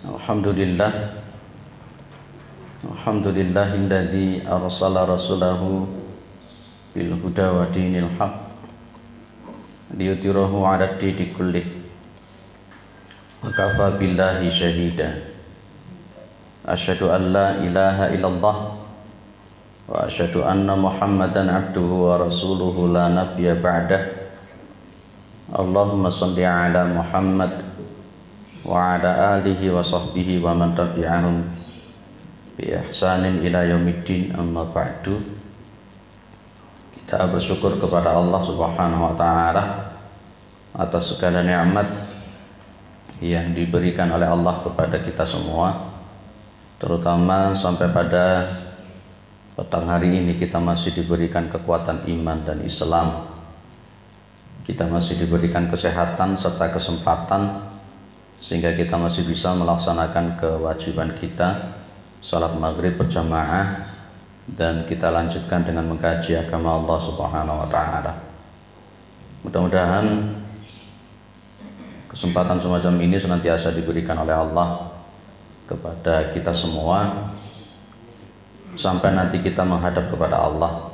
Alhamdulillah, alhamdulillahilladzi arsala rasulahu bil huda wa dinil haq liyudhhirahu 'ala ad-dini kullih wa kafa billahi syahida. Asyhadu an la ilaha illallah wa asyhadu anna Muhammadan abduhu wa rasuluhu la nabiyya ba'dah. Allahumma shalli 'ala Muhammad wa ala alihi wa sahbihi wa man tabi'ahum bi ihsanin ila yaumiddin, amma ba'du. Kita bersyukur kepada Allah Subhanahu wa taala atas segala nikmat yang diberikan oleh Allah kepada kita semua, terutama sampai pada petang hari ini kita masih diberikan kekuatan iman dan Islam. Kita masih diberikan kesehatan serta kesempatan sehingga kita masih bisa melaksanakan kewajiban kita salat maghrib berjamaah, dan kita lanjutkan dengan mengkaji agama Allah Subhanahu wa taala. Mudah-mudahan kesempatan semacam ini senantiasa diberikan oleh Allah kepada kita semua sampai nanti kita menghadap kepada Allah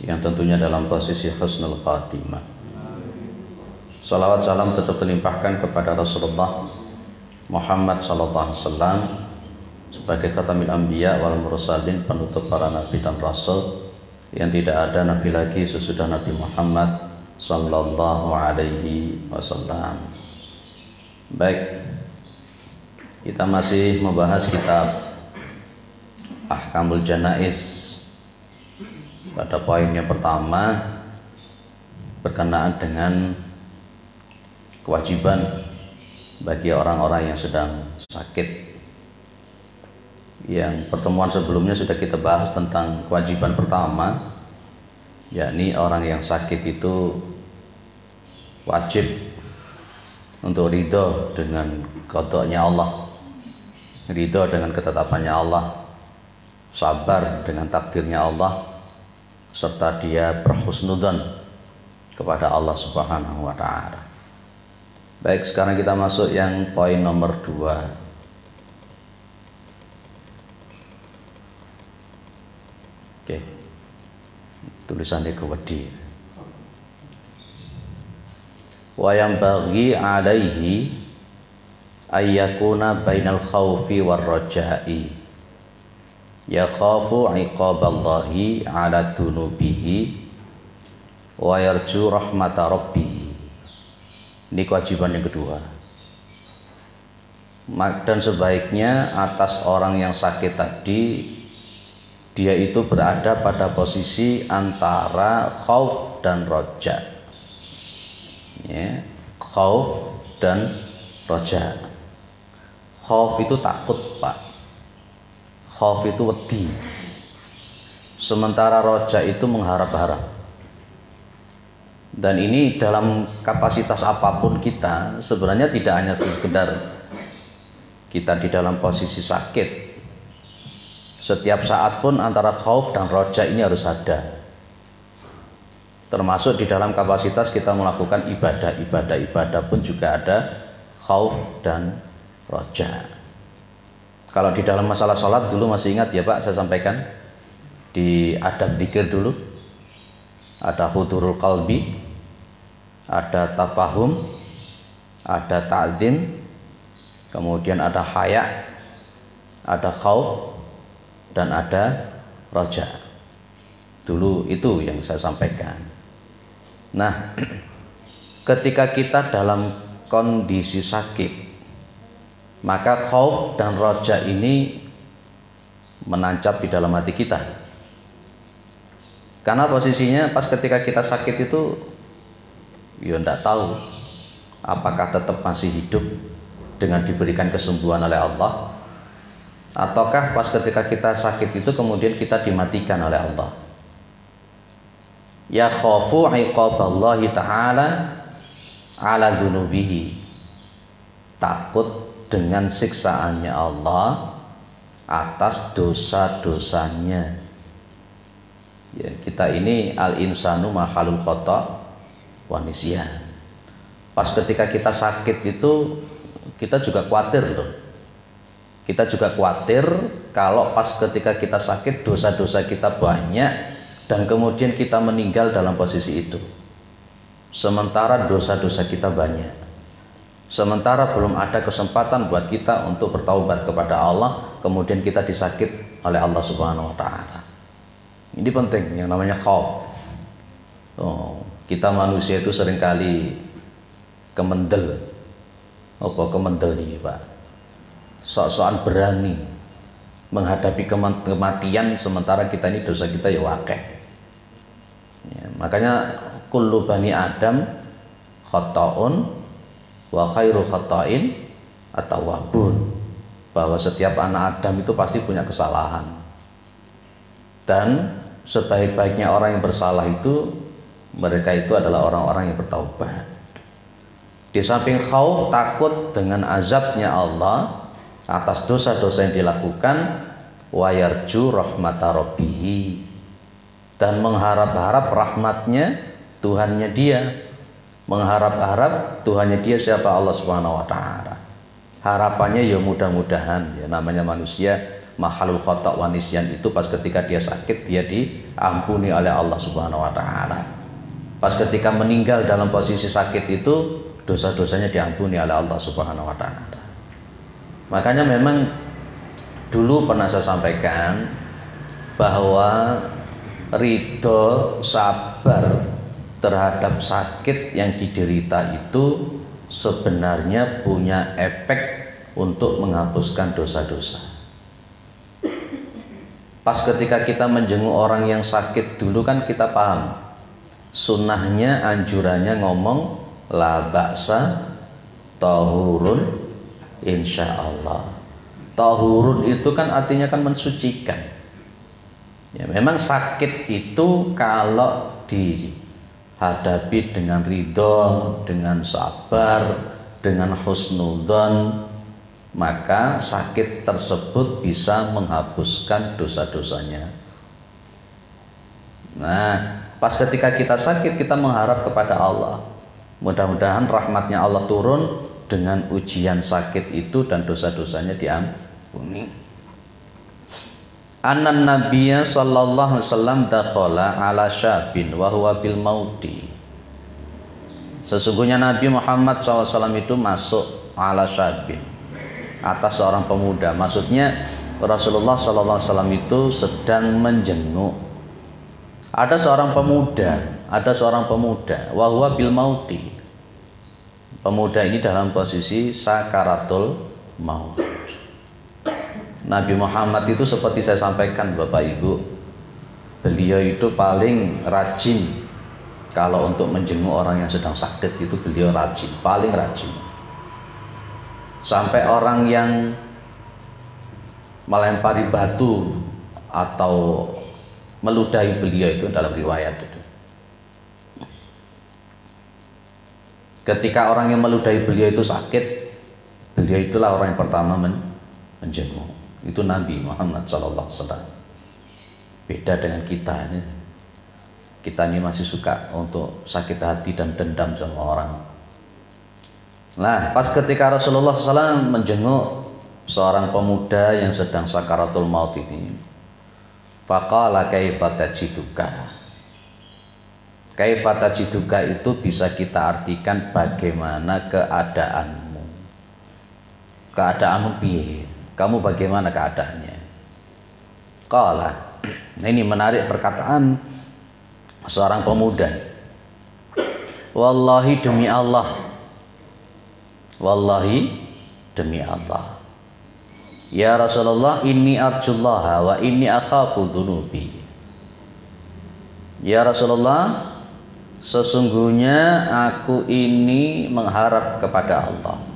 yang tentunya dalam posisi husnul khatimah. Salawat salam tetap terlimpahkan kepada Rasulullah Muhammad sallallahu alaihi wasallam sebagai khatamil anbiya wal mursalin, penutup para nabi dan rasul, yang tidak ada nabi lagi sesudah Nabi Muhammad sallallahu alaihi wasallam. Baik, kita masih membahas kitab Ahkamul Janaiz. Pada poin yang pertama berkenaan dengan kewajiban bagi orang-orang yang sedang sakit. Yang pertemuan sebelumnya sudah kita bahas tentang kewajiban pertama, yakni orang yang sakit itu wajib untuk ridho dengan qadanya Allah, ridho dengan ketetapannya Allah, sabar dengan takdirnya Allah, serta dia berhusnudzon kepada Allah Subhanahu wa taala. Baik, sekarang kita masuk yang poin nomor 2. Oke, tulisannya kewedi. Wa yang bagi alaihi ayyakuna bainal khawfi war raja'i, yakhafu iqaballahi ala dunubihi wa yarju rahmata rabbih. Ini kewajiban yang kedua. Dan sebaiknya atas orang yang sakit tadi, dia itu berada pada posisi antara khauf dan roja, ya, khauf dan roja. Khauf itu takut, Pak. Khauf itu wedi. Sementara roja itu mengharap-harap. Dan ini dalam kapasitas apapun kita, sebenarnya tidak hanya sekedar kita di dalam posisi sakit. Setiap saat pun antara khauf dan roja ini harus ada. Termasuk di dalam kapasitas kita melakukan ibadah pun juga ada khauf dan roja. Kalau di dalam masalah sholat dulu masih ingat ya Pak, saya sampaikan di adab dzikir dulu ada hudurul qalbi, ada tafahum, ada ta'zim, kemudian ada haya, ada khauf, dan ada roja. Dulu itu yang saya sampaikan. Nah, ketika kita dalam kondisi sakit, maka khauf dan roja ini menancap di dalam hati kita. Karena posisinya pas ketika kita sakit itu ya tidak tahu apakah tetap masih hidup dengan diberikan kesembuhan oleh Allah, ataukah pas ketika kita sakit itu kemudian kita dimatikan oleh Allah. Ya khafu iqaballahi ta'ala ala dunubihi, takut dengan siksaannya Allah atas dosa-dosanya. Ya, kita ini al-insanu mahalul khata' wa nisyan. Pas ketika kita sakit itu kita juga khawatir loh. Kita juga khawatir kalau pas ketika kita sakit dosa-dosa kita banyak dan kemudian kita meninggal dalam posisi itu. Sementara dosa-dosa kita banyak. Sementara belum ada kesempatan buat kita untuk bertaubat kepada Allah, kemudian kita disakit oleh Allah Subhanahu wa taala. Ini penting yang namanya khauf. Kita manusia itu seringkali kemendel. Apa kemendel nih, Pak? Sok-sokan berani menghadapi kematian sementara kita ini dosa kita ya wakeh. Ya, makanya kullu bani Adam khata'un wa khairu khata'in at-tawwabun, bahwa setiap anak Adam itu pasti punya kesalahan dan sebaik-baiknya orang yang bersalah itu mereka itu adalah orang-orang yang bertaubat. Di samping khauf, takut dengan azabnya Allah atas dosa-dosa yang dilakukan, wa yarju rahmata rabbih, dan mengharap-harap rahmatnya Tuhannya dia. Mengharap-harap Tuhannya dia siapa? Allah Subhanahu wa taala. Harapannya ya mudah-mudahan, ya namanya manusia mahalul khata' wa nisyan, itu pas ketika dia sakit dia diampuni oleh Allah Subhanahu wa taala. Pas ketika meninggal dalam posisi sakit itu dosa-dosanya diampuni oleh Allah Subhanahu wa taala. Makanya memang dulu pernah saya sampaikan bahwa ridho, sabar terhadap sakit yang diderita itu sebenarnya punya efek untuk menghapuskan dosa-dosa. Pas ketika kita menjenguk orang yang sakit dulu kan kita paham sunnahnya, anjurannya ngomong la ba'sa tahurun insyaallah. Tahurun itu kan artinya kan mensucikan. Ya, memang sakit itu kalau dihadapi dengan ridho, dengan sabar, dengan husnudzon, maka sakit tersebut bisa menghapuskan dosa-dosanya. Nah, pas ketika kita sakit kita mengharap kepada Allah, mudah-mudahan rahmatnya Allah turun dengan ujian sakit itu dan dosa-dosanya diampuni. Anan Nabiyya sallallahu alaihi wasallam dakhala ala syabin wa huwa bil mauti. Sesungguhnya Nabi Muhammad SAW itu masuk ala syabin, atas seorang pemuda. Maksudnya Rasulullah SAW itu sedang menjenguk. Ada seorang pemuda, wa huwa bil mauti. Pemuda ini dalam posisi sakaratul maut. Nabi Muhammad itu seperti saya sampaikan Bapak Ibu, beliau itu paling rajin kalau untuk menjenguk orang yang sedang sakit, itu beliau rajin, paling rajin. Sampai orang yang melempari batu atau meludahi beliau itu dalam riwayat itu. Ketika orang yang meludahi beliau itu sakit, beliau itulah orang yang pertama menjenguk. Itu Nabi Muhammad SAW. Beda dengan kita ini. Kita ini masih suka untuk sakit hati dan dendam sama orang. Nah, pas ketika Rasulullah SAW menjenguk seorang pemuda yang sedang sakaratul maut ini, faqala kaifa tajiduka. Kaifa tajiduka itu bisa kita artikan bagaimana keadaanmu. Keadaanmu piye? Kamu bagaimana keadaannya? Qala. Nah, ini menarik perkataan seorang pemuda. Wallahi demi Allah. Wallahi demi Allah. Ya Rasulullah, inni arjullaha wa inni akhafu dhunubi. Ya Rasulullah, sesungguhnya aku ini mengharap kepada Allah.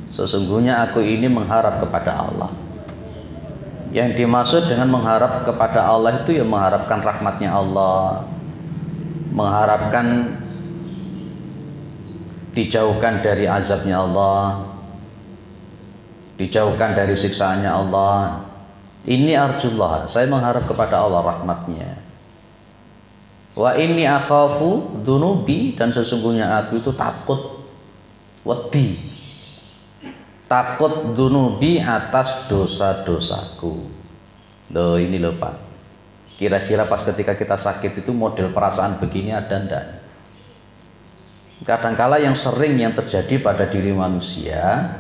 Sesungguhnya aku ini mengharap kepada Allah. Yang dimaksud dengan mengharap kepada Allah itu ya mengharapkan rahmatnya Allah, mengharapkan dijauhkan dari azabnya Allah, dijauhkan dari siksaannya Allah. Ini arjullah, saya mengharap kepada Allah rahmatnya. Wa inni akhafu dhunubi, dan sesungguhnya aku itu takut, wedi takut dunubi atas dosa-dosaku. Loh ini loh Pak, kira-kira pas ketika kita sakit itu model perasaan begini ada ndak? Kadangkala yang sering yang terjadi pada diri manusia,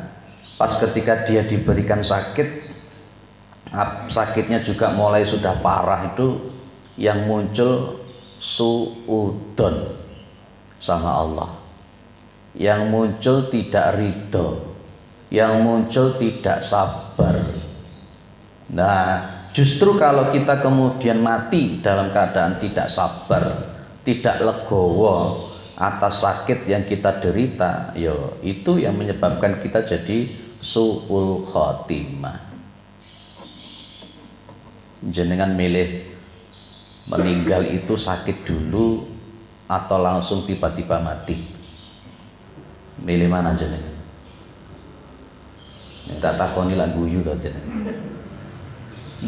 pas ketika dia diberikan sakit, sakitnya juga mulai sudah parah, itu yang muncul suudon sama Allah, yang muncul tidak ridho, yang muncul tidak sabar. Nah, justru kalau kita kemudian mati dalam keadaan tidak sabar, tidak legowo atas sakit yang kita derita, yo itu yang menyebabkan kita jadi su'ul khotimah. Jenengan milih meninggal itu sakit dulu atau langsung tiba-tiba mati? Milih mana jenengan? Tak takoni lah guyu to jenengan.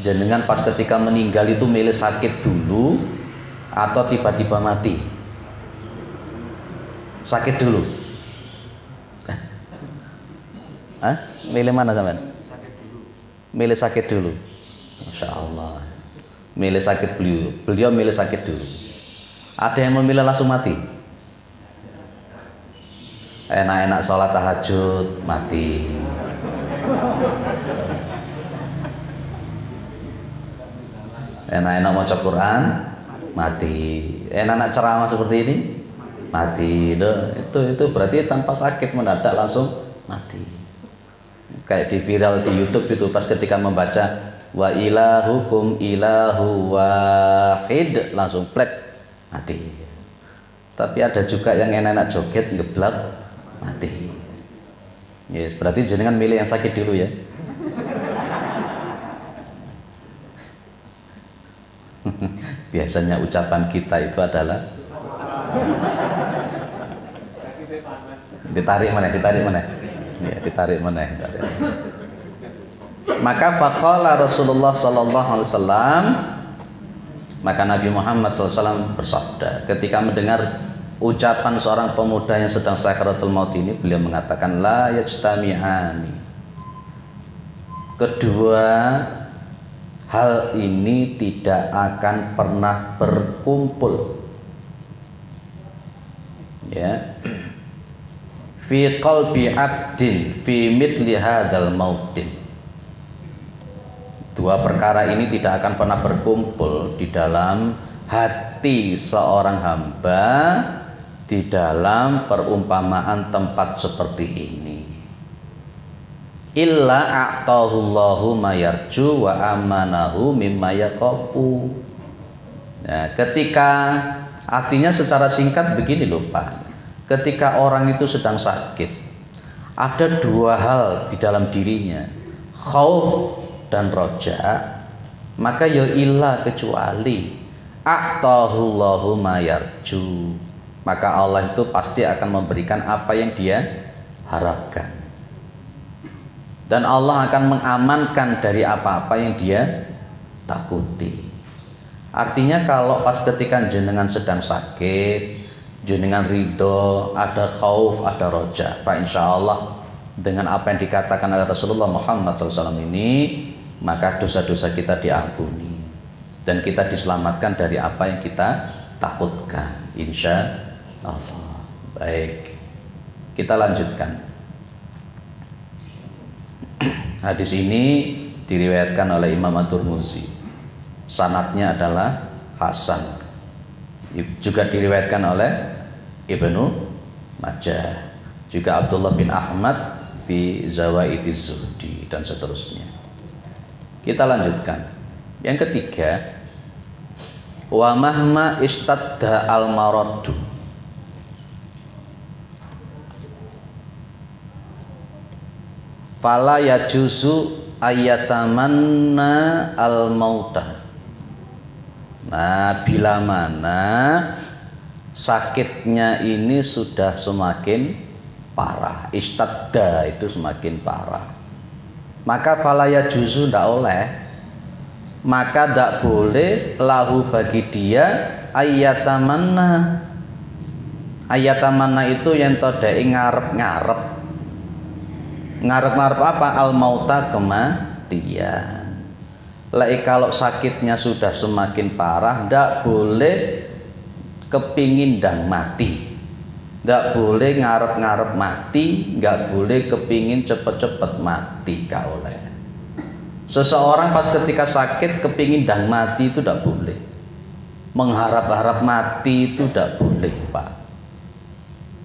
Jenengan pas ketika meninggal itu milih sakit dulu atau tiba-tiba mati? Sakit dulu. Hah? Milih mana sampean? Sakit dulu. Milih sakit dulu. Masya Allah. Milih sakit beliau milih sakit dulu. Ada yang memilih langsung mati? Enak-enak sholat tahajud mati. Enak-enak maca Quran mati. Enak-enak ceramah seperti ini mati. Itu berarti tanpa sakit mendadak langsung mati. Kayak di viral di YouTube itu pas ketika membaca wa ilahukum ilahu wahid langsung plek mati. Tapi ada juga yang enak-enak joget ngeblak mati. Yes, berarti jenengan milih yang sakit dulu ya. Biasanya ucapan kita itu adalah ditarik mana? Ya, ditarik mana? Maka faqala Rasulullah sallallahu alaihi wasallam, maka Nabi Muhammad sallallahu alaihi wasallam bersabda ketika mendengar ucapan seorang pemuda yang sedang sakaratul maut ini, beliau mengatakan la yajtami'ani. Kedua hal ini tidak akan pernah berkumpul. Ya. Fi qalbi 'abdin fi mithli hadzal mautin. Dua perkara ini tidak akan pernah berkumpul di dalam hati seorang hamba di dalam perumpamaan tempat seperti ini. Illa a'tahullahu mayarju wa amanahu mimma yakhafu. Nah, ketika artinya secara singkat begini loh Pak. Ketika orang itu sedang sakit, ada dua hal di dalam dirinya, khauf dan roja, maka ya illa kecuali a'tahullahu mayarju, maka Allah itu pasti akan memberikan apa yang dia harapkan, dan Allah akan mengamankan dari apa-apa yang dia takuti. Artinya kalau pas ketika jenengan sedang sakit, jenengan ridho, ada khauf, ada roja, Pak, insya Allah dengan apa yang dikatakan oleh Rasulullah Muhammad SAW ini, maka dosa-dosa kita diampuni dan kita diselamatkan dari apa yang kita takutkan, insya Allah. Baik, kita lanjutkan. Hadis ini diriwayatkan oleh Imam At-Tirmidzi, sanadnya adalah hasan. Juga diriwayatkan oleh Ibnu Majah, juga Abdullah bin Ahmad fi Zawaidiz Zuhdi, dan seterusnya. Kita lanjutkan. Yang ketiga, wa mahma istadda al maradu, fala yajuzu ayatamanna al mautah. Nah, bila mana sakitnya ini sudah semakin parah, istadda itu semakin parah, maka falaya juzu ndak oleh, maka ndak boleh lahu bagi dia ayatamanna. Ayatamanna itu yang todai ngarep-ngarep, Ngarep-ngarep apa? Al mauta, kematian. Kalau sakitnya sudah semakin parah, ndak boleh kepingin dan mati, ndak boleh ngarep-ngarep mati, nggak boleh kepingin cepet-cepet mati. Gak oleh. Seseorang pas ketika sakit kepingin dan mati itu ndak boleh. Mengharap-harap mati itu ndak boleh, Pak.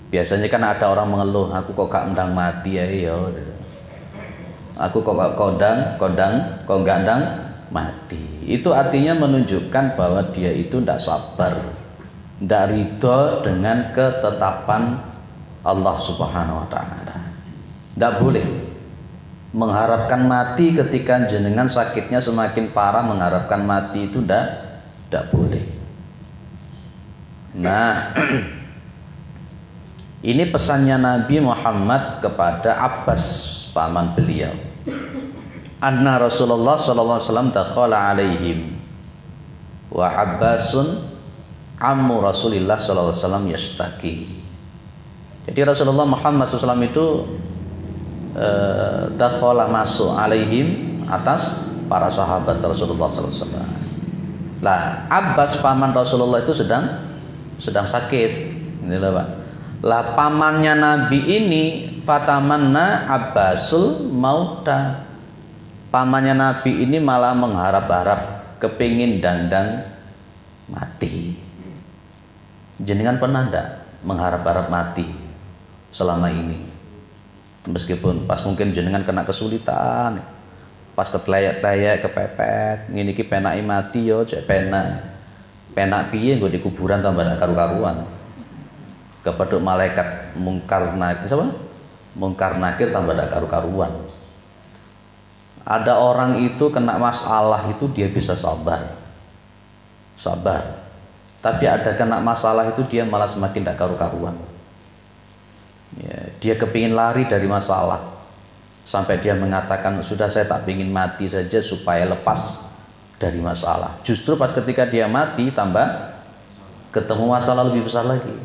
Biasanya kan ada orang mengeluh, aku kok gak ndang mati ya, aku kok gak gak ndang mati. Itu artinya menunjukkan bahwa dia itu ndak sabar, ndak ridho dengan ketetapan Allah Subhanahu wa taala. Ndak boleh mengharapkan mati ketika jenengan sakitnya semakin parah. Mengharapkan mati itu ndak boleh. Nah, ini pesannya Nabi Muhammad kepada Abbas, paman beliau. Anna Rasulullah sallallahu alaihi wasallam dakhala alaihim wa Abbasun ammu Rasulillah sallallahu alaihi wasallam yastaki. Jadi Rasulullah Muhammad SAW itu dakhala masuk alaihim, atas para sahabat Rasulullah sallallahu alaihi wasallam. Lah, Abbas paman Rasulullah itu sedang sakit. Inilah, Pak. Lah, pamannya Nabi ini fatamanna Abbasul mauta. Pamannya Nabi ini malah mengharap-harap, kepingin dandang mati. Jenengan pernah enggak mengharap-harap mati selama ini? Meskipun pas mungkin jenengan kena kesulitan, pas keteleyek-teleyek, kepepet, ngene iki penake mati yo, cek penak piye nggo di kuburan tambah ndak karu-karuan. Kepeduk malaikat mungkar nakir tambah ndak karu-karuan. Ada orang itu kena masalah itu dia bisa sabar, tapi ada kena masalah itu dia malah semakin tidak karu-karuan. Ya, dia kepingin lari dari masalah sampai dia mengatakan, sudah saya tak ingin mati saja supaya lepas dari masalah. Justru pas ketika dia mati tambah ketemu masalah lebih besar lagi.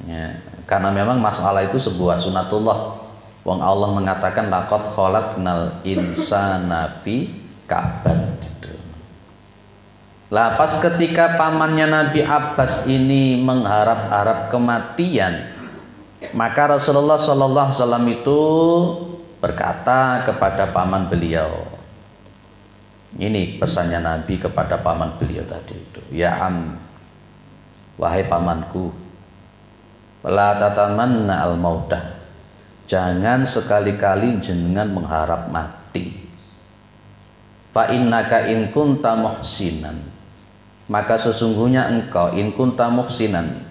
Ya, karena memang masalah itu sebuah sunatullah. Wong Allah mengatakan laqad khalaqnal insana fi kabad. Lah, pas ketika pamannya Nabi Abbas ini mengharap-harap kematian, maka Rasulullah sallallahu alaihi wasallam itu berkata kepada paman beliau. Ini pesannya Nabi kepada paman beliau tadi itu. Ya am, wahai pamanku, la tatamanna al mauta. Jangan sekali-kali jenengan mengharap mati. Fa innaka in kunta muhsinan, maka sesungguhnya engkau in kunta muhsinan,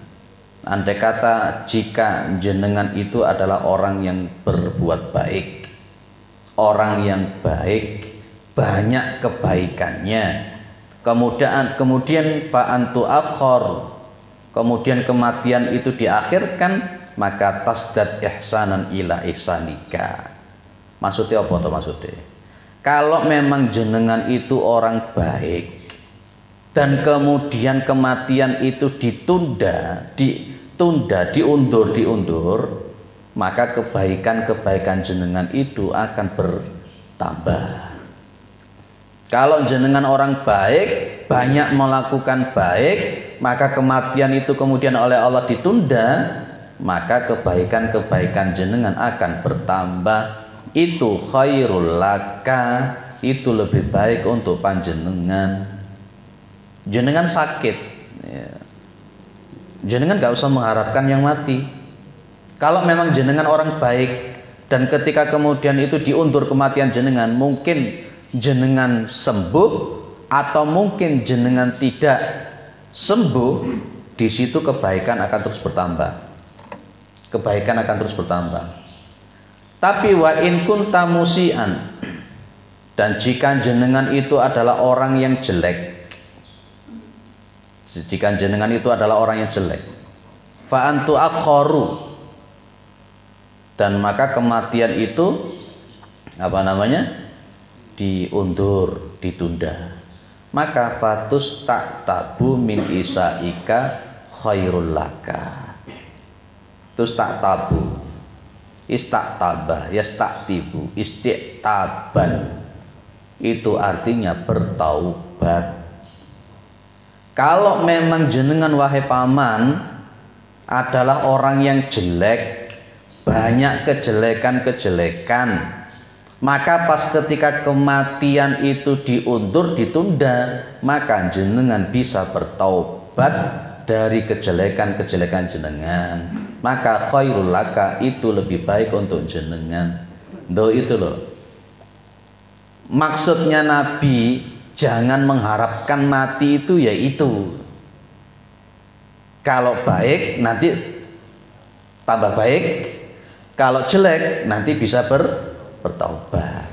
andai kata jika jenengan itu adalah orang yang berbuat baik, orang yang baik, banyak kebaikannya, kemudian fa antu akhor, kemudian kematian itu diakhirkan, maka tasdad ihsanan ila ihsanika. Maksudnya apa tuh maksudnya? Kalau memang jenengan itu orang baik dan kemudian kematian itu diundur, maka kebaikan jenengan itu akan bertambah. Kalau jenengan orang baik, banyak melakukan baik, maka kematian itu kemudian oleh Allah ditunda, maka kebaikan jenengan akan bertambah. Itu khairul laka, itu lebih baik untuk panjenengan. Jenengan sakit ya, jenengan gak usah mengharapkan yang mati. Kalau memang jenengan orang baik dan ketika kemudian itu diundur kematian jenengan, mungkin jenengan sembuh atau mungkin jenengan tidak sembuh, di situ kebaikan akan terus bertambah. Kebaikan akan terus bertambah. Tapi wa in kunta musian, dan jika jenengan itu adalah orang yang jelek, jika jenengan itu adalah orang yang jelek, fa antu akharu, dan maka kematian itu diundur, ditunda, maka fatus tak tabu min isaika khairul laka. Terus tak tabu Istaktabah, yastaktibu, istiqtaban. Itu artinya bertaubat. Kalau memang jenengan wahai paman adalah orang yang jelek, banyak kejelekan-kejelekan, maka pas ketika kematian itu diundur, ditunda, maka jenengan bisa bertaubat dari kejelekan-kejelekan jenengan. Maka khairul laka, itu lebih baik untuk jenengan. Itu loh. Maksudnya Nabi jangan mengharapkan mati itu ya itu. Kalau baik nanti tambah baik, kalau jelek nanti bisa bertaubat.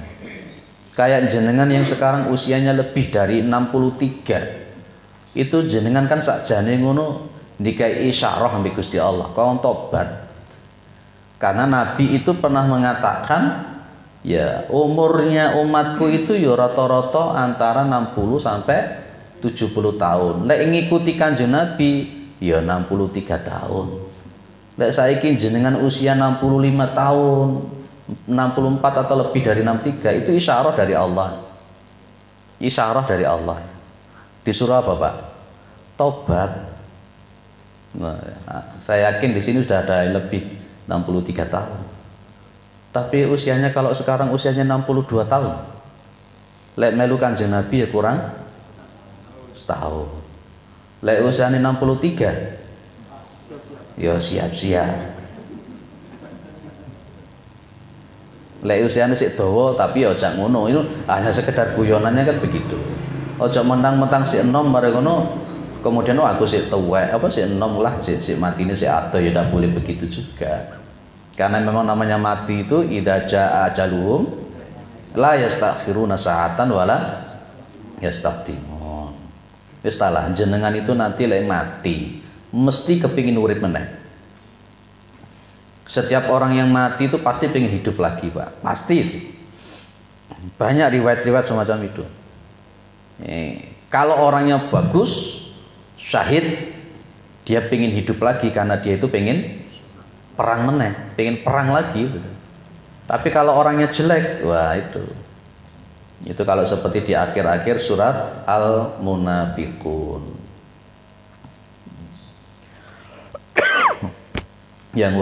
Kayak jenengan yang sekarang usianya lebih dari 63, itu jenengan kan sakjane ngono dikai isyarah ambek Gusti Allah kau tobat. Karena Nabi itu pernah mengatakan, ya umurnya umatku itu ya rata-rata antara 60 sampai 70 tahun. Lek ngikuti Kanjeng Nabi ya 63 tahun. Lek saiki jenengan usia 65 tahun, 64 atau lebih dari 63, itu isyarah dari Allah. Isyarah dari Allah. Disuruh apa, Pak? Tobat. Nah, saya yakin di sini sudah ada yang lebih 63 tahun. Tapi usianya kalau sekarang usianya 62 tahun. Lek melu Kanjeng Nabi ya kurang setahun. Lek usianya 63 ya siap-siap. Lek usianya sik dawa tapi ya aja ngono. Itu hanya sekedar guyonannya kan begitu. Aja mentang-mentang sik enom bareng ngono kemudian aku sik tuwek apa sik enom lah sik matine sik adoh, ya tidak boleh begitu juga. Karena memang namanya mati itu idza jaa ajaluhum la yastakhiruna sa'atan wala yastaqdimun. Wis talah jenengan itu nanti lek mati mesti kepingin urip meneh. Setiap orang yang mati itu pasti pengen hidup lagi, Pak. Pasti itu. Banyak riwayat-riwayat semacam itu. Kalau orangnya bagus, syahid, dia pengen hidup lagi karena dia itu pengen perang meneh, pengen perang lagi. Tapi kalau orangnya jelek, wah itu kalau seperti di akhir-akhir surat Al-Munafiqun. yang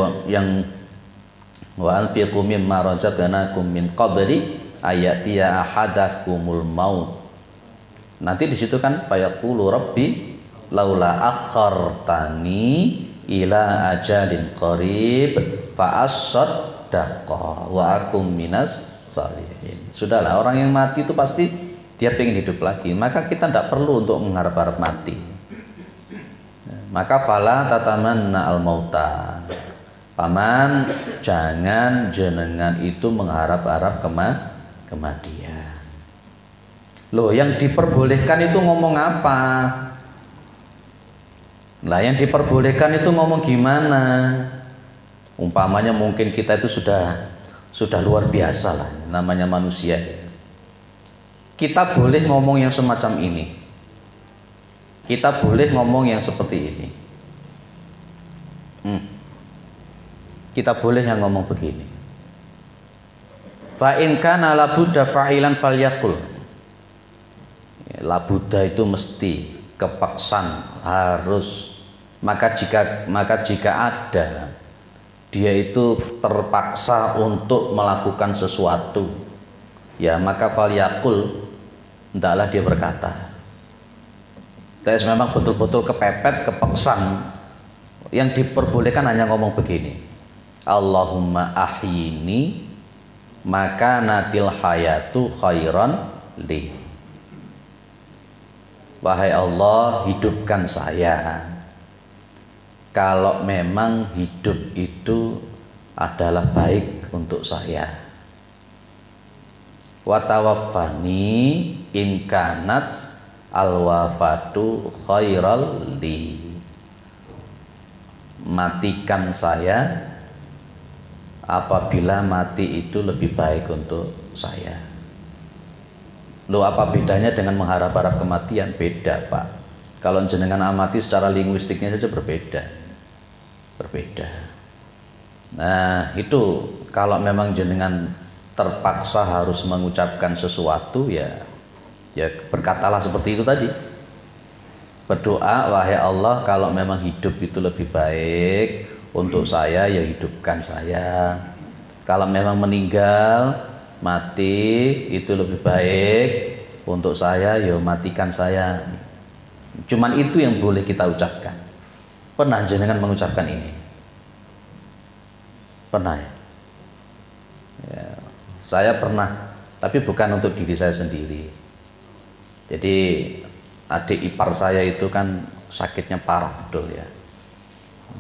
wa anfiqu mimma razaqnakum min qabli ayatiya ahadakumul maut. Nanti di situ kan fayaqulu rabbi laula akhartani ila ajalin qarib fa asaddaqa wa akum minas sholihin. Sudahlah, orang yang mati itu pasti dia pengen hidup lagi, maka kita tidak perlu untuk mengharap-harap mati. Maka fala tatamanna al mauta. Paman, jangan jenengan itu mengharap-harap kematian. Loh, yang diperbolehkan itu ngomong apa? Lah yang diperbolehkan itu ngomong gimana? Umpamanya mungkin kita itu sudah luar biasa lah, namanya manusia. Kita boleh ngomong yang semacam ini. Kita boleh ngomong yang seperti ini. Kita boleh yang ngomong begini. Fa in kana la budda fa'ilan falyaqul. La budda itu mesti, kepaksaan, harus. Maka jika ada dia itu terpaksa untuk melakukan sesuatu, ya maka falyaqul, hendaklah dia berkata. Tapi memang betul-betul kepepet, kepaksaan, yang diperbolehkan hanya ngomong begini. Allahumma ahyini maka natil hayatu khairan li. Wahai Allah, hidupkan saya kalau memang hidup itu adalah baik untuk saya. Wa tawaffani in kanat alwafatu khairal li. Matikan saya apabila mati itu lebih baik untuk saya. Loh, apa bedanya dengan mengharap-harap kematian? Beda, Pak. Kalau jenengan amati secara linguistiknya saja berbeda. Nah, itu kalau memang jenengan terpaksa harus mengucapkan sesuatu, ya berkatalah seperti itu tadi. Berdoa, wahai Allah, kalau memang hidup itu lebih baik untuk saya, ya hidupkan saya. Kalau memang meninggal, mati itu lebih baik untuk saya, ya matikan saya. Cuman itu yang boleh kita ucapkan. Pernah jenengan mengucapkan ini? Pernah ya? Ya, saya pernah, tapi bukan untuk diri saya sendiri. Jadi adik ipar saya itu kan sakitnya parah betul ya.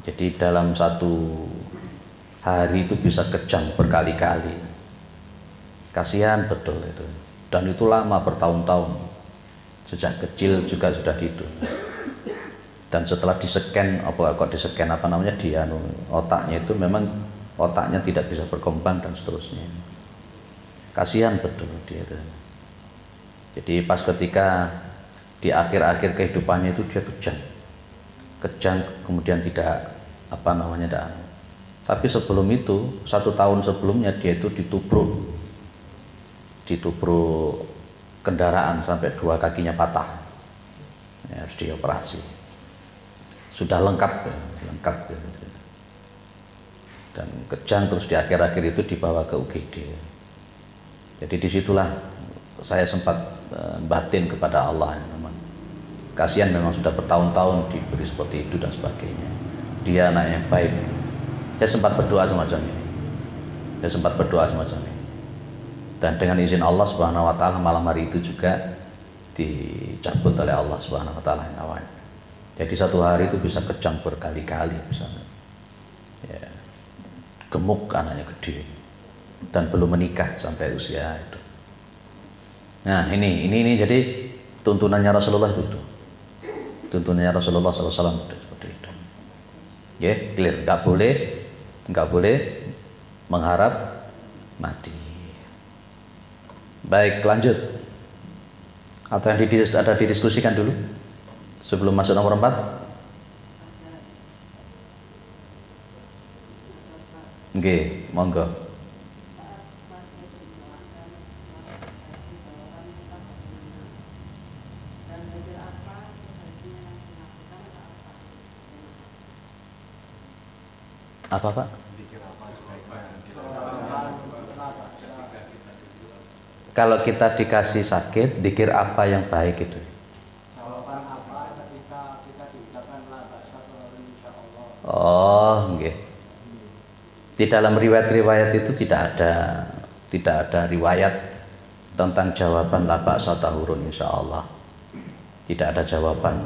Jadi dalam satu hari itu bisa kejang berkali-kali. Kasihan betul itu. Dan itu lama, bertahun-tahun. Sejak kecil juga sudah gitu. Dan setelah diseken, otaknya itu memang otaknya tidak bisa berkembang dan seterusnya. Kasihan betul dia itu. Jadi pas ketika di akhir-akhir kehidupannya itu dia kejang, kemudian tidak tapi sebelum itu, 1 tahun sebelumnya dia itu ditubruk kendaraan sampai 2 kakinya patah, ya, harus dioperasi. Sudah lengkap. Dan kejang, terus di akhir-akhir itu dibawa ke UGD. Jadi disitulah saya sempat batin kepada Allah. Kasihan memang sudah bertahun-tahun diberi seperti itu dan sebagainya. Dia anak yang baik. Saya sempat berdoa semacam ini. Dan dengan izin Allah Subhanahu wa taala, malam hari itu juga dicabut oleh Allah Subhanahu wa taala nyawanya. Jadi satu hari itu bisa kejang berkali-kali misalnya. Ya, gemuk, anaknya gede dan belum menikah sampai usia itu. Nah, ini jadi tuntunannya Rasulullah itu. Tuntunannya Rasulullah SAW seperti itu. Ya, clear. Nggak boleh mengharap mati. Baik, lanjut. Atau yang ada didiskusikan dulu sebelum masuk nomor 4? Nggih, monggo. Apa Pak? Kalau kita dikasih sakit, dikir apa yang baik itu? Oh, nggih. Di dalam riwayat-riwayat itu tidak ada riwayat tentang jawaban la ba'sa tahurun insyaallah. Tidak ada jawaban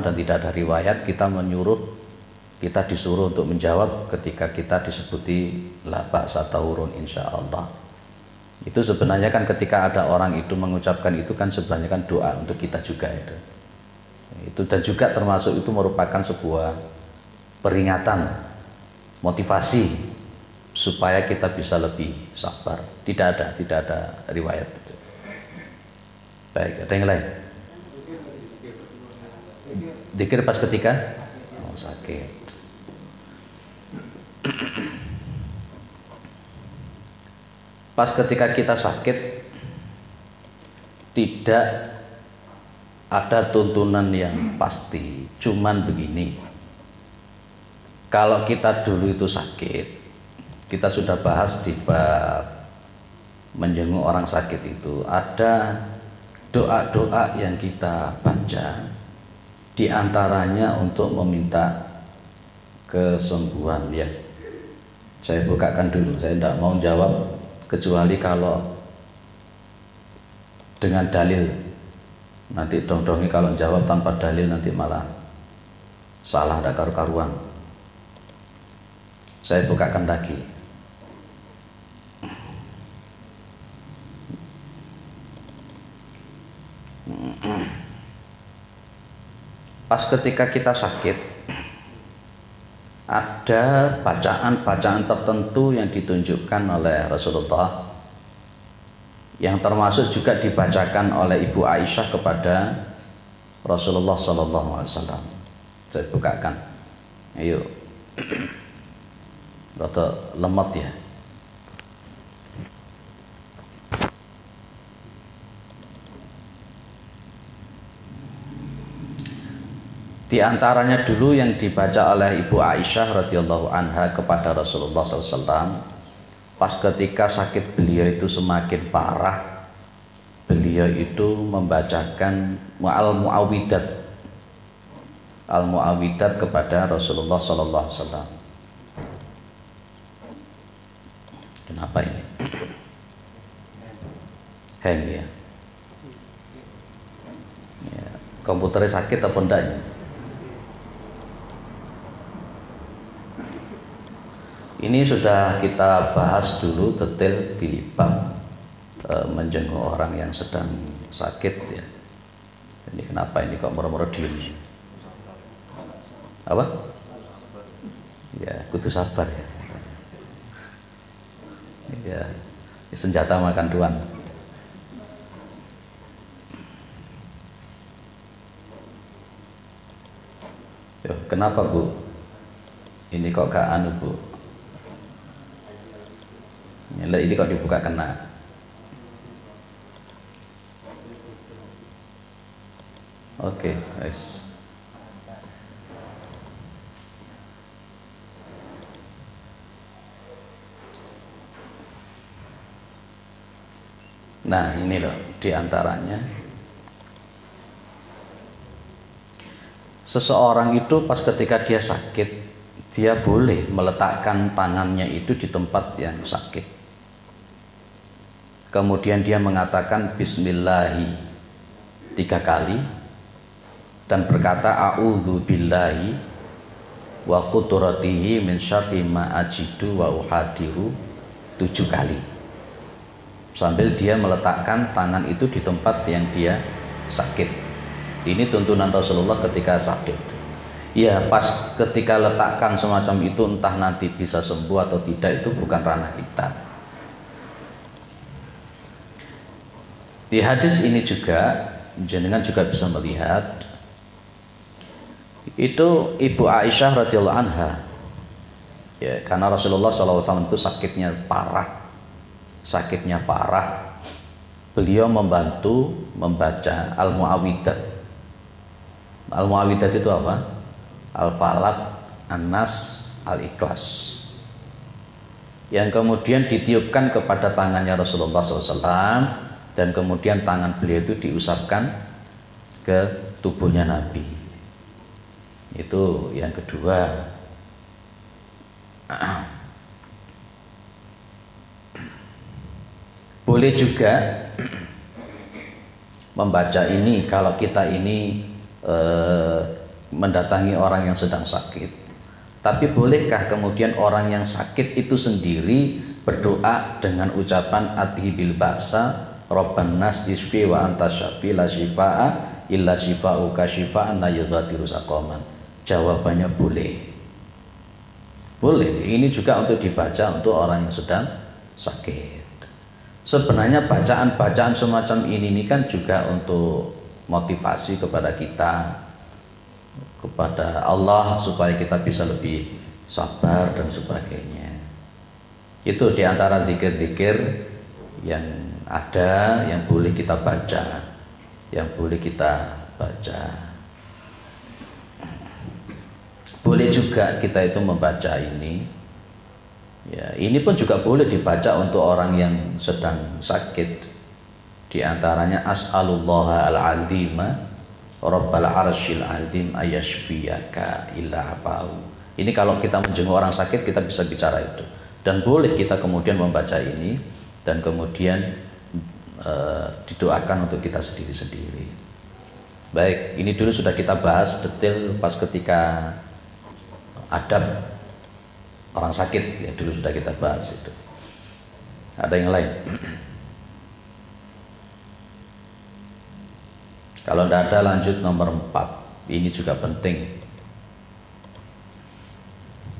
dan tidak ada riwayat kita disuruh untuk menjawab ketika kita disebuti la ba'sa tahurun insyaallah. Itu sebenarnya kan ketika ada orang itu mengucapkan itu kan sebenarnya kan doa untuk kita juga itu dan juga termasuk itu merupakan sebuah peringatan, motivasi supaya kita bisa lebih sabar. Tidak ada riwayat itu. Baik, ada yang lain? Dikir pas ketika sakit. Pas ketika kita sakit, tidak ada tuntunan yang pasti, cuman begini. Kalau kita dulu itu sakit, kita sudah bahas di bab menjenguk orang sakit itu, ada doa-doa yang kita baca, di antaranya untuk meminta kesembuhan ya. Saya bukakan dulu, saya tidak mau jawab kecuali kalau dengan dalil. Nanti dong-dongi kalau jawab tanpa dalil nanti malah salah, ada karu-karuan. Saya bukakan lagi. Pas ketika kita sakit, ada bacaan-bacaan tertentu yang ditunjukkan oleh Rasulullah, yang termasuk juga dibacakan oleh Ibu Aisyah kepada Rasulullah SAW. Saya bukakan. Ayo. rada lemot ya. Di antaranya dulu yang dibaca oleh Ibu Aisyah radhiyallahu anha kepada Rasulullah SAW, pas ketika sakit beliau itu semakin parah, beliau itu membacakan al-mu'awwidat kepada Rasulullah SAW. Kenapa ini? Hang ya? Ya, komputernya sakit apa enggak ini? Ini sudah kita bahas dulu detail di bab menjenguk orang yang sedang sakit ya. Ini kenapa ini kok murmur diem? Apa? Ya, kudu sabar ya. Ya, senjata makan tuan. Yo, kenapa Bu? Ini kok gak anu Bu? Ini kok dibuka kena. Oke, guys. Nah, ini loh diantaranya. Seseorang itu pas ketika dia sakit, dia boleh meletakkan tangannya itu di tempat yang sakit. Kemudian dia mengatakan Bismillahi 3 kali dan berkata A'udzu billahi wa qudratihi min syarri ma ajidu wa uhadiru 7 kali, sambil dia meletakkan tangan itu di tempat yang dia sakit. Ini tuntunan Rasulullah ketika sakit. Ya, pas ketika letakkan semacam itu, entah nanti bisa sembuh atau tidak, itu bukan ranah kita. Di hadis ini juga jenengan juga bisa melihat itu Ibu Aisyah radhiyallahu anha ya, karena Rasulullah SAW itu sakitnya parah, beliau membantu membaca al-mu'awwidat. Al-mu'awwidat itu apa? Al-Falaq, An-Nas, Al-Ikhlas, yang kemudian ditiupkan kepada tangannya Rasulullah SAW, dan kemudian tangan beliau itu diusapkan ke tubuhnya Nabi. Itu yang kedua. Boleh juga membaca ini kalau kita ini mendatangi orang yang sedang sakit. Tapi bolehkah kemudian orang yang sakit itu sendiri berdoa dengan ucapan adhibil ba'sa Rabban nas isfi wa anta syafi la syifaa illa syifauka syifaan la yughadiru saqaman? Jawabannya boleh. Boleh. Ini juga untuk dibaca untuk orang yang sedang sakit. Sebenarnya bacaan-bacaan semacam ini kan juga untuk motivasi kepada kita, kepada Allah, supaya kita bisa lebih sabar dan sebagainya. Itu diantara zikir-zikir yang ada, yang boleh kita baca, Boleh juga kita itu membaca ini. Ya, ini pun juga boleh dibaca untuk orang yang sedang sakit. Di antaranya as'alullaha al-azima rabbal arsyil azim ayashfiyaka illa afahu. Ini kalau kita menjenguk orang sakit, kita bisa bicara itu. Dan boleh kita kemudian membaca ini dan kemudian didoakan untuk kita sendiri-sendiri. Baik, ini dulu sudah kita bahas detail pas ketika adab orang sakit ya, dulu sudah kita bahas itu. Ada yang lain? Kalau tidak ada, lanjut nomor 4. Ini juga penting.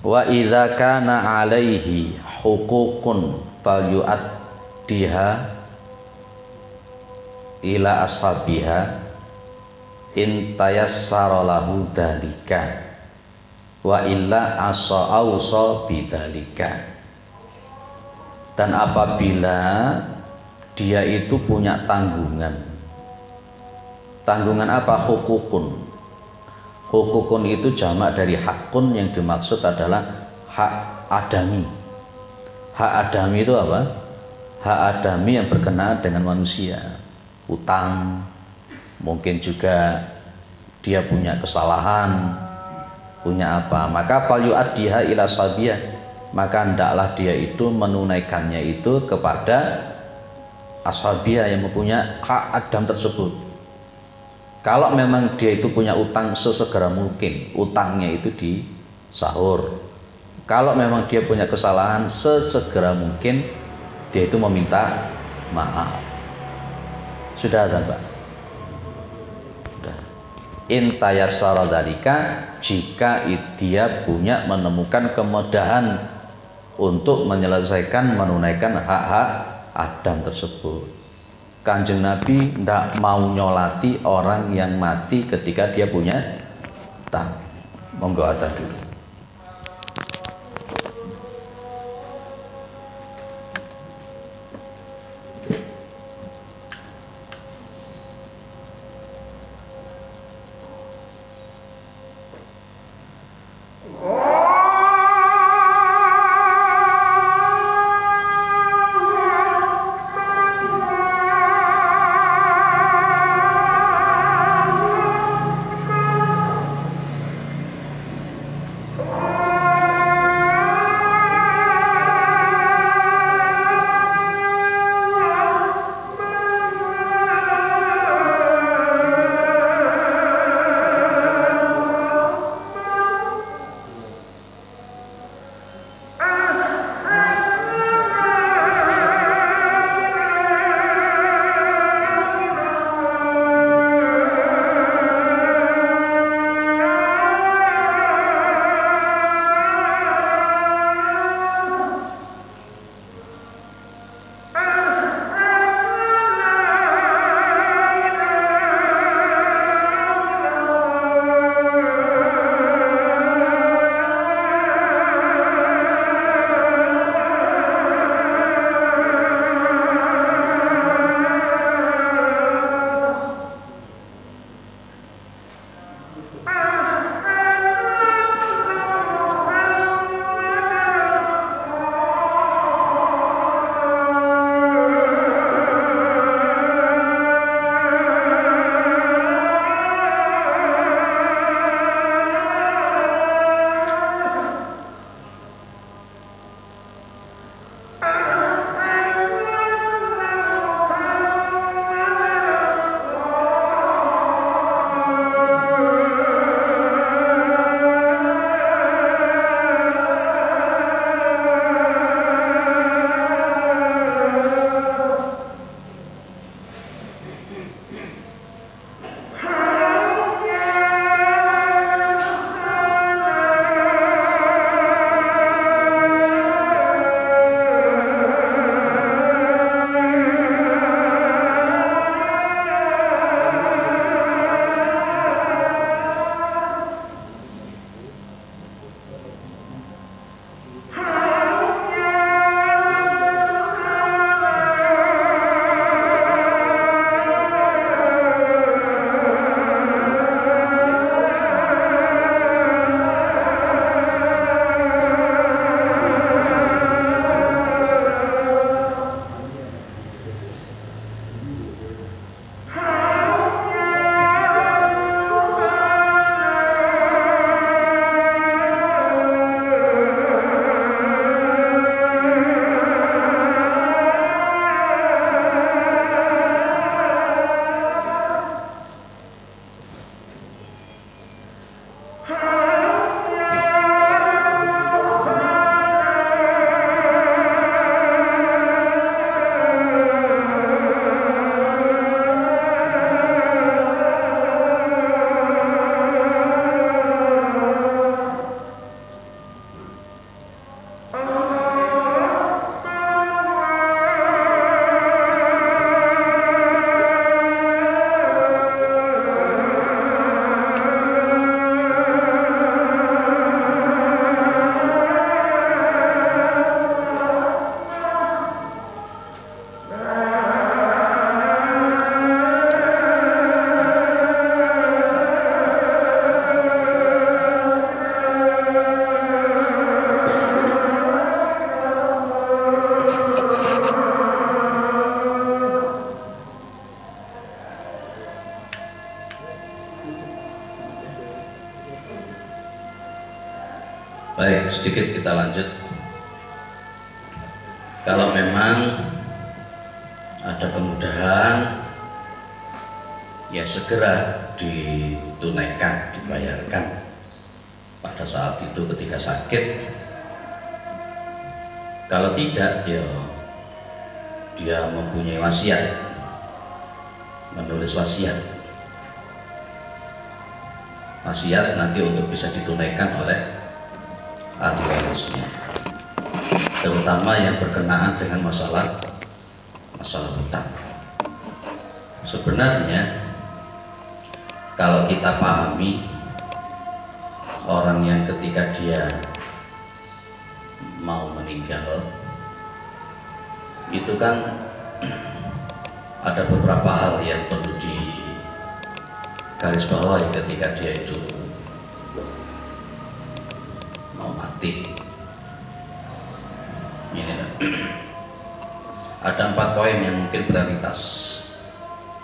Wa idza kana alaihi huququn falyu'addiha ila ashabiha in tayassara lahu dzalika wa illa ausa bidzalika. Dan apabila dia itu punya tanggungan apa? Hukukun. Hukukun itu jamak dari hakun, yang dimaksud adalah hak adami. Hak adami itu apa? Hak adami yang berkenaan dengan manusia. Utang, mungkin juga dia punya kesalahan, punya apa, maka fal yu'addiha ila sabiyah, maka hendaklah dia itu menunaikannya itu kepada ashabiyah yang mempunyai hak adam tersebut. Kalau memang dia itu punya utang, sesegera mungkin utangnya itu di sahur. Kalau memang dia punya kesalahan, sesegera mungkin dia itu meminta maaf. Sudah ada, Pak? Sudah. In tayassara dzalika, jika dia punya menemukan kemudahan untuk menyelesaikan, menunaikan hak-hak Adam tersebut. Kanjeng Nabi tidak mau nyolati orang yang mati ketika dia punya utang. Monggo ada dulu. Kalau memang ada kemudahan, ya segera ditunaikan, dibayarkan pada saat itu ketika sakit. Kalau tidak, dia mempunyai wasiat, menulis wasiat nanti untuk bisa ditunaikan oleh ahli warisnya, terutama yang berkenaan dengan masalah hutang. Sebenarnya kalau kita pahami, orang yang ketika dia mau meninggal itu kan ada beberapa hal yang perlu digarisbawahi ketika dia itu mau mati. Ini ada 4 poin yang mungkin prioritas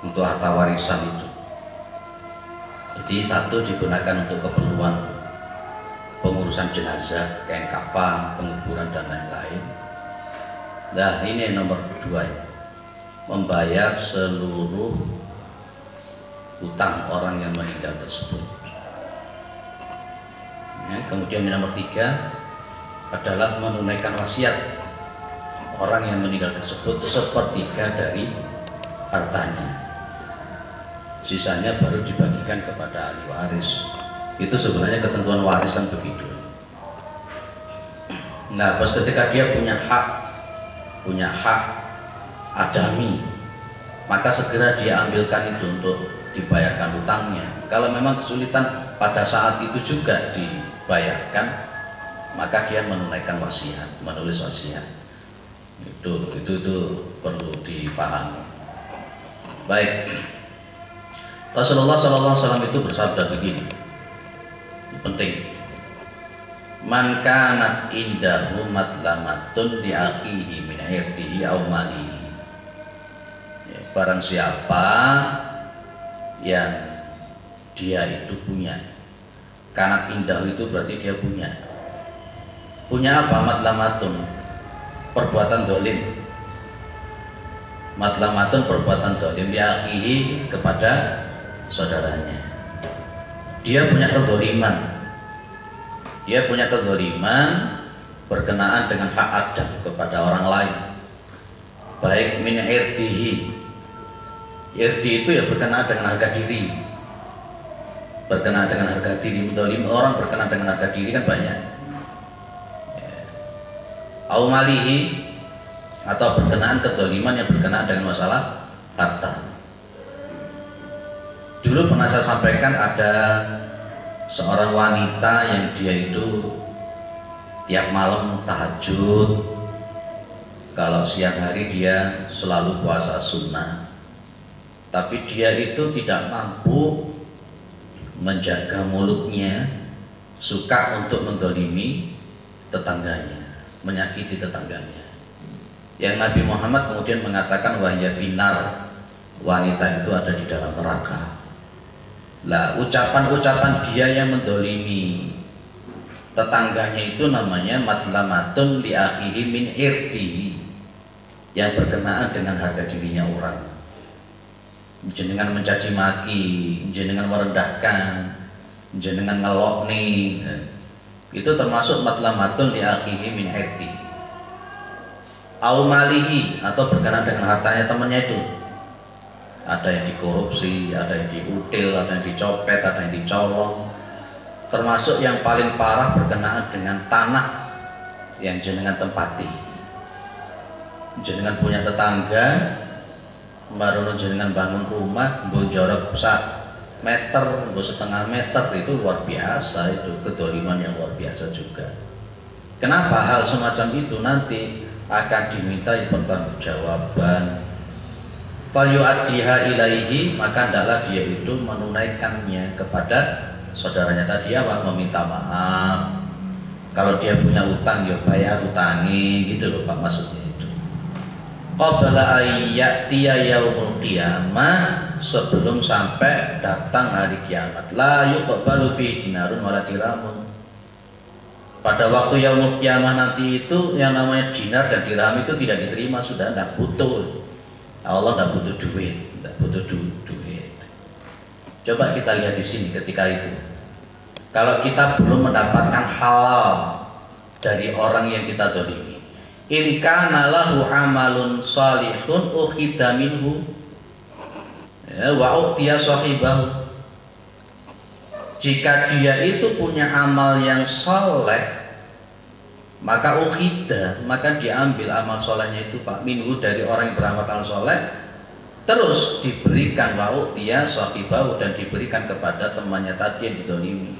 untuk harta warisan itu. Jadi 1, digunakan untuk keperluan pengurusan jenazah, kain kafan, penguburan dan lain-lain. Nah, ini yang nomor 2, membayar seluruh hutang orang yang meninggal tersebut. Ya, kemudian yang nomor 3 adalah menunaikan wasiat orang yang meninggal tersebut sepertiga dari hartanya. Sisanya baru dibagikan kepada ahli waris. Itu sebenarnya ketentuan waris kan begitu. Nah, pas ketika dia punya hak adami, maka segera dia ambilkan itu untuk dibayarkan hutangnya. Kalau memang kesulitan pada saat itu juga dibayarkan, maka dia menunaikan wasiat, menulis wasiat. Itu perlu dipahami. Baik, Rasulullah SAW itu bersabda begini, penting. Man kanat indahu matlamatun li akhihi min irdihi aw malihi. Barang siapa yang dia itu punya, kanat indahu itu berarti dia punya apa? Matlamatun, perbuatan dolim. Matlamatun, perbuatan dolim, li akhihi, kepada saudaranya. Dia punya kezaliman berkenaan dengan hak adab kepada orang lain, baik min irdihi. Irdi itu ya berkenaan dengan harga diri, mendolim orang berkenaan dengan harga diri kan banyak. Au malihi, atau berkenaan kezaliman yang berkenaan dengan masalah harta. Dulu pernah saya sampaikan, ada seorang wanita yang dia itu tiap malam tahajud, kalau siang hari dia selalu puasa sunnah, tapi dia itu tidak mampu menjaga mulutnya, suka untuk mendolimi tetangganya, menyakiti tetangganya. Yang Nabi Muhammad kemudian mengatakan wahya finar, wanita itu ada di dalam neraka. Lah, ucapan-ucapan dia yang mendolimi tetangganya itu namanya matlamatun li akhihi min irdi, yang berkenaan dengan harga dirinya orang. Jenengan mencaci maki, jenengan merendahkan, jenengan ngelokni, itu termasuk matlamatun li akhihi min irdi. Au malihi, atau berkenaan dengan hartanya temannya itu. Ada yang dikorupsi, ada yang diutil, ada yang dicopet, ada yang dicolong. Termasuk yang paling parah berkenaan dengan tanah yang jenengan tempati. Jenengan punya tetangga, baru jenengan bangun rumah, jorok sak meter, setengah meter, itu luar biasa, itu kedoliman yang luar biasa juga. Kenapa hal semacam itu nanti akan dimintai pertanggungjawaban? Fayu'addiha ilaihi, maka hendaklah dia itu menunaikannya kepada saudaranya tadi, apa? Meminta maaf. Kalau dia punya utang, ya bayar utangi, gitu loh Pak, maksudnya itu. Qabla ayyatiya yaumul qiyamah, sebelum sampai datang hari kiamat. La yuqbalu fi dinarun wala dirhamun. Pada waktu yaumul kiamah nanti itu yang namanya dinar dan dirham itu tidak diterima, sudah tidak butuh. Allah tidak butuh duit, tidak butuh duit. Coba kita lihat di sini ketika itu. Kalau kita belum mendapatkan halal dari orang yang kita dzalimi, in kana lahu amalun salihun ukhidha minhu wa uqtiya sahibahu. Jika dia itu punya amal yang soleh, maka ukhida, maka diambil amal solehnya itu Pak minhu dari orang yang beramal soleh, terus diberikan wa uqtiya sahibahu, dan diberikan kepada temannya tadi yang didolimi.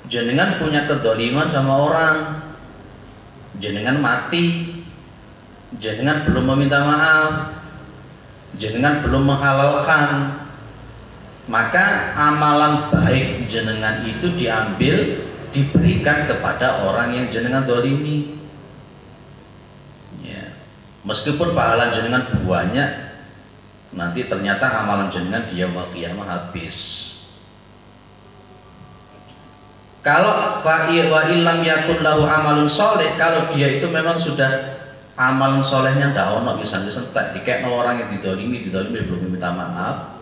Jenengan punya kedoliman sama orang, jenengan mati, jenengan belum meminta maaf, jenengan belum menghalalkan, maka amalan baik jenengan itu diambil, diberikan kepada orang yang jenengan dolimi. Ya. Meskipun pahala jenengan banyak, nanti ternyata amalan jenengan di yaumul qiyamah habis. Kalau wa illam yakun lahu amalun soleh, kalau dia itu memang sudah amalan solehnya ndak ono, misalnya tak dikekno orang yang didolimi belum meminta maaf,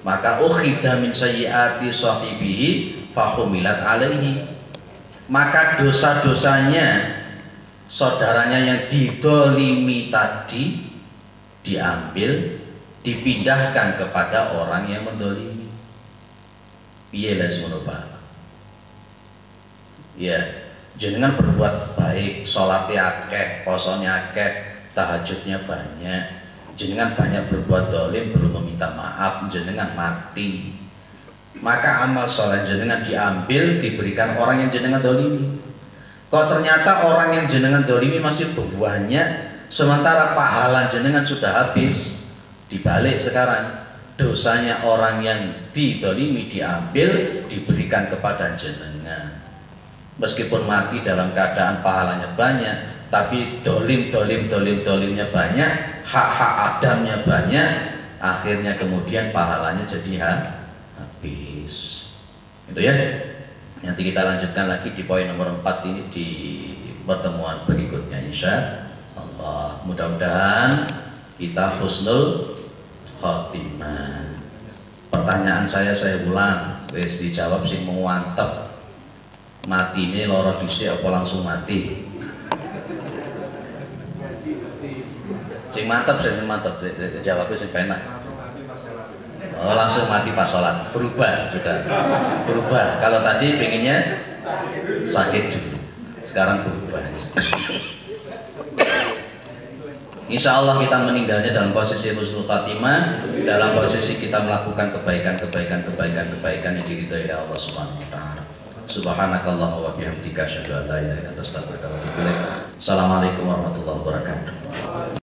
maka ukhidha min sayyiati sahibihi fahumilat alaihi, maka dosa-dosanya saudaranya yang didolimi tadi diambil, dipindahkan kepada orang yang mendolimi. Piye lah semono Pak? Ya, jenengan berbuat baik, sholatnya akeh, posonnya akeh, tahajudnya banyak, jenengan banyak berbuat dolim, belum meminta maaf, jenengan mati, maka amal soleh jenengan diambil, diberikan orang yang jenengan dolimi. Kok ternyata orang yang jenengan dolimi masih banyak, sementara pahala jenengan sudah habis. Dibalik sekarang, dosanya orang yang didolimi diambil, diberikan kepada jenengan. Meskipun mati dalam keadaan pahalanya banyak, tapi dolimnya banyak, hak-hak adamnya banyak, akhirnya kemudian pahalanya jadi habis. Itu ya. Nanti kita lanjutkan lagi di poin nomor 4 ini di pertemuan berikutnya insya Allah. Mudah-mudahan kita husnul khotimah. Pertanyaan saya ulang, wis dijawab sing mantep. Mati ini loro dhisik apa langsung mati? Sing mantep jawabnya sing penak. Oh, langsung mati pas sholat. Berubah sudah. Berubah. Kalau tadi pengennya sakit dulu, sekarang berubah. Insya Allah kita meninggalnya dalam posisi husnul khatimah, dalam posisi kita melakukan kebaikan yang diridhai oleh Allah Subhanahu wa taala. Subhanakallahumma wa bihamdika asyhadu an la ilaha illa anta astaghfiruka wa atubu ilaik. Assalamualaikum warahmatullahi wabarakatuh.